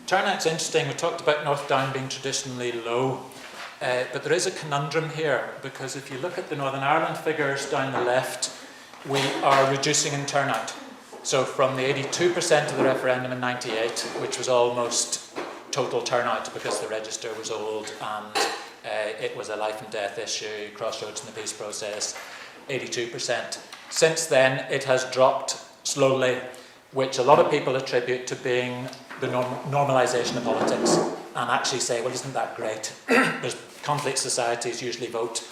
Turnout's interesting. We talked about North Down being traditionally low, but there is a conundrum here, because if you look at the Northern Ireland figures down the left, we are reducing in turnout. So from the 82% of the referendum in 98, which was almost total turnout because the register was old and it was a life and death issue, crossroads in the peace process, 82%. Since then, it has dropped slowly, which a lot of people attribute to being the normalisation of politics, and actually say, well, isn't that great? There's conflict societies usually vote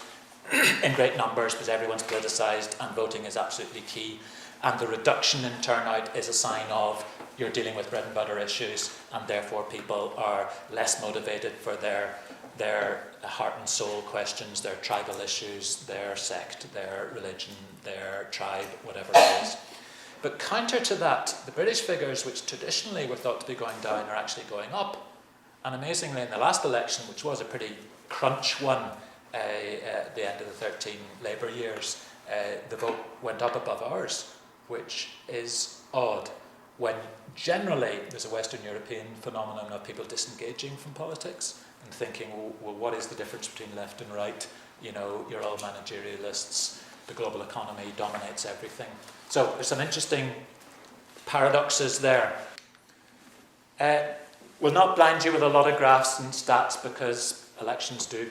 in great numbers because everyone's politicised and voting is absolutely key. And the reduction in turnout is a sign of you're dealing with bread and butter issues, and therefore people are less motivated for their heart and soul questions, their tribal issues, their sect, their religion, their tribe, whatever it is. But counter to that, the British figures, which traditionally were thought to be going down, are actually going up. And amazingly, in the last election, which was a pretty crunch one at the end of the 13 Labour years, the vote went up above ours, which is odd, when generally there's a Western European phenomenon of people disengaging from politics and thinking, well, what is the difference between left and right? You know, you're all managerialists, the global economy dominates everything. So there's some interesting paradoxes there. We'll not blind you with a lot of graphs and stats because elections do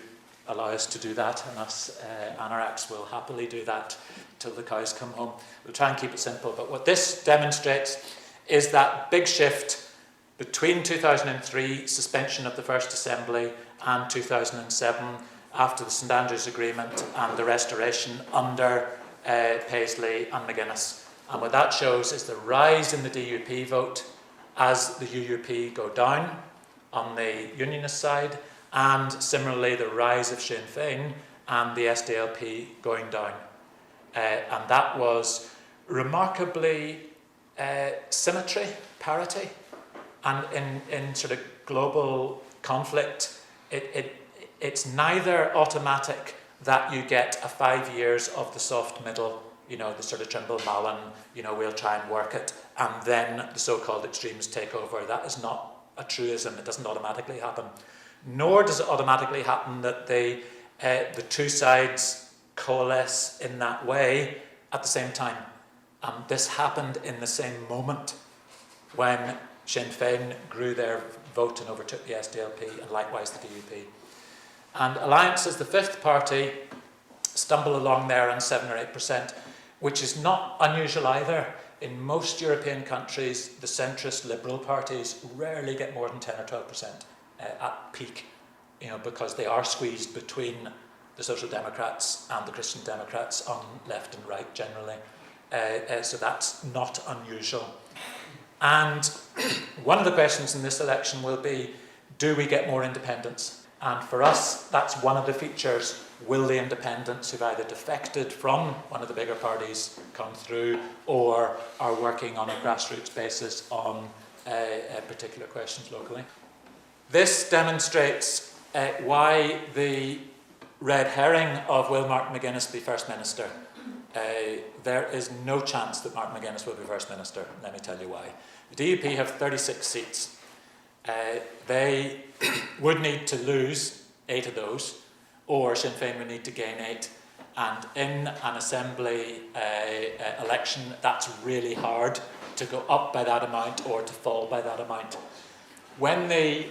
allow us to do that, and us anoraks will happily do that till the cows come home. We'll try and keep it simple, but what this demonstrates is that big shift between 2003, suspension of the First Assembly, and 2007, after the St Andrews Agreement and the restoration under Paisley and McGuinness. And what that shows is the rise in the DUP vote as the UUP go down on the unionist side, and similarly the rise of Sinn Féin and the SDLP going down. And that was remarkably symmetry, parity, and in sort of global conflict, it's neither automatic that you get a 5 years of the soft middle, you know, the sort of Trimble-Mallon, you know, we'll try and work it, and then the so-called extremes take over. That is not a truism. It doesn't automatically happen. Nor does it automatically happen that the two sides coalesce in that way at the same time. This happened in the same moment when Sinn Féin grew their vote and overtook the SDLP, and likewise the DUP. And Alliance, as the fifth party, stumble along there on 7 or 8%, which is not unusual either. In most European countries, the centrist liberal parties rarely get more than 10 or 12% at peak, you know, because they are squeezed between the Social Democrats and the Christian Democrats on left and right generally. So that's not unusual. And one of the questions in this election will be, do we get more independents? And for us, that's one of the features. Will the independents who've either defected from one of the bigger parties come through, or are working on a grassroots basis on particular questions locally? This demonstrates why the red herring of will Mark McGuinness be First Minister. There is no chance that Mark McGuinness will be First Minister. Let me tell you why. The DUP have 36 seats. They would need to lose 8 of those, or Sinn Féin would need to gain 8. And in an assembly election, that's really hard to go up by that amount or to fall by that amount. When the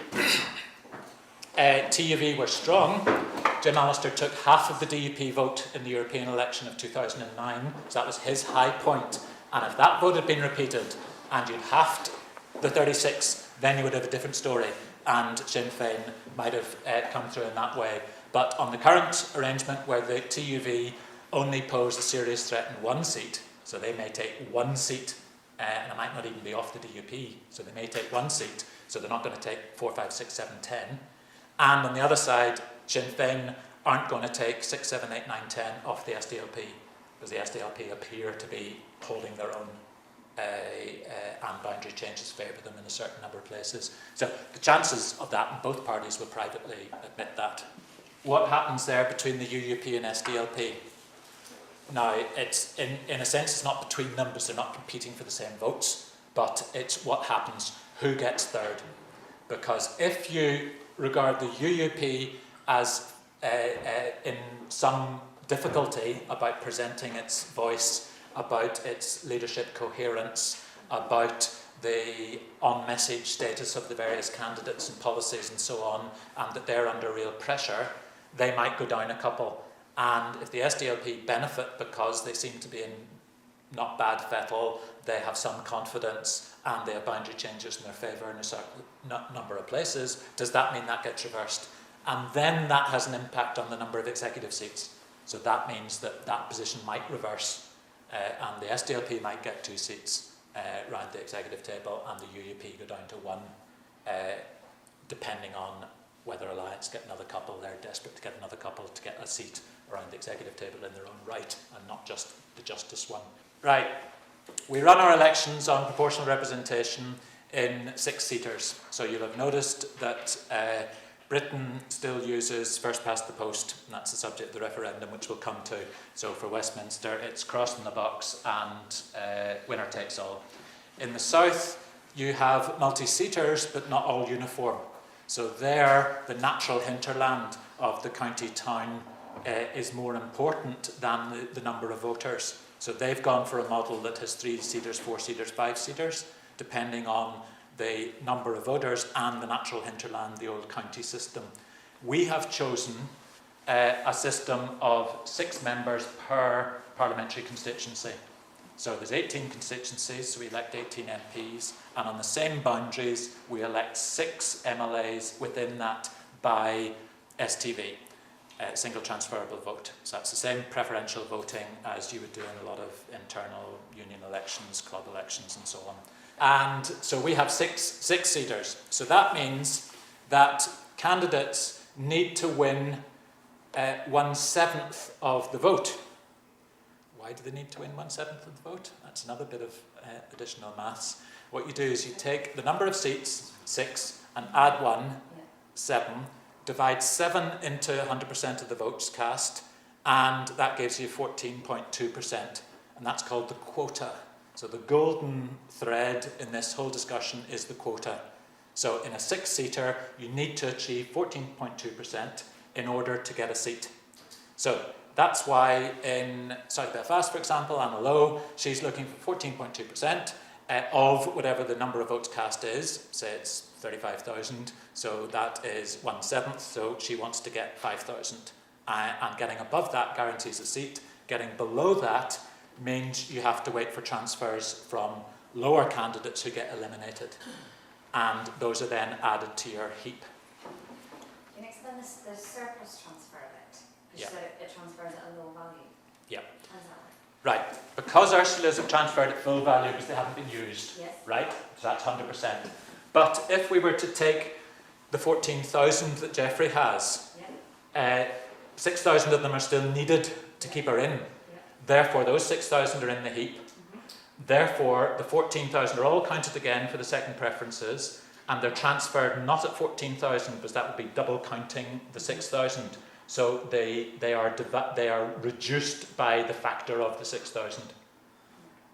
TUV were strong, Jim Allister took half of the DUP vote in the European election of 2009, so that was his high point. And if that vote had been repeated and you'd halved the 36, then you would have a different story, and Sinn Féin might have come through in that way. But on the current arrangement, where the TUV only pose a serious threat in 1 seat, so they may take 1 seat, and it might not even be off the DUP, so they may take 1 seat, so they're not going to take 4, 5, 6, 7, 10. And on the other side, Sinn Féin aren't going to take 6, 7, 8, 9, 10 off the SDLP, because the SDLP appear to be holding their own, and boundary changes favour them in a certain number of places. So the chances of that, and both parties will privately admit that. What happens there between the UUP and SDLP? Now, it's in a sense, it's not between them because they're not competing for the same votes, but it's what happens, who gets third. Because if you regard the UUP as in some difficulty about presenting its voice, about its leadership coherence, about the on-message status of the various candidates and policies and so on, and that they're under real pressure, they might go down a couple. And if the SDLP benefit because they seem to be in not bad fettle, they have some confidence, and they have boundary changes in their favour in a certain number of places, does that mean that gets reversed? And then that has an impact on the number of executive seats. So that means that that position might reverse, and the SDLP might get 2 seats round the executive table, and the UUP go down to 1, depending on whether Alliance get another couple. They're desperate to get another couple to get a seat around the executive table in their own right, and not just the Justice one. Right, we run our elections on proportional representation in 6-seaters. So you'll have noticed that Britain still uses first past the post, and that's the subject of the referendum, which we'll come to. So for Westminster, it's cross in the box and winner takes all. In the south, you have multi-seaters, but not all uniform. So there, the natural hinterland of the county town is more important than the number of voters. So they've gone for a model that has 3-seaters, 4-seaters, 5-seaters, depending on the number of voters and the natural hinterland, the old county system. We have chosen a system of 6 members per parliamentary constituency. So there's 18 constituencies, so we elect 18 MPs, and on the same boundaries, we elect 6 MLAs within that by STV, single transferable vote. So that's the same preferential voting as you would do in a lot of internal union elections, club elections, and so on. And so we have 6-seaters. So that means that candidates need to win 1/7 of the vote. Why do they need to win 1/7 of the vote? That's another bit of additional maths. What you do is you take the number of seats, 6, and add 1, 7, divide 7 into 100% of the votes cast, and that gives you 14.2%, and that's called the quota. So the golden thread in this whole discussion is the quota. So in a 6-seater, you need to achieve 14.2% in order to get a seat. So that's why in South Belfast, for example, Anna Lowe, she's looking for 14.2% of whatever the number of votes cast is. Say it's 35,000, so that is 1/7, so she wants to get 5,000. And getting above that guarantees a seat. Getting below that means you have to wait for transfers from lower candidates who get eliminated. And those are then added to your heap. Can you explain this, the surplus transfer bit? Yeah. So it transfers at a low value? Yeah. How does that work? Right. Because Ursula's have transferred at full value because they haven't been used. Yes. Right? So that's 100%. But if we were to take the 14,000 that Jeffrey has, 6,000 of them are still needed to keep her in. Therefore, those 6,000 are in the heap. Therefore, the 14,000 are all counted again for the second preferences, and they're transferred not at 14,000, because that would be double counting the 6,000. So they are reduced by the factor of the 6,000.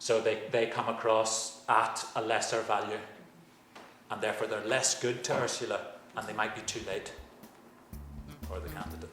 So they come across at a lesser value, and therefore they're less good to Ursula, and they might be too late for the candidate.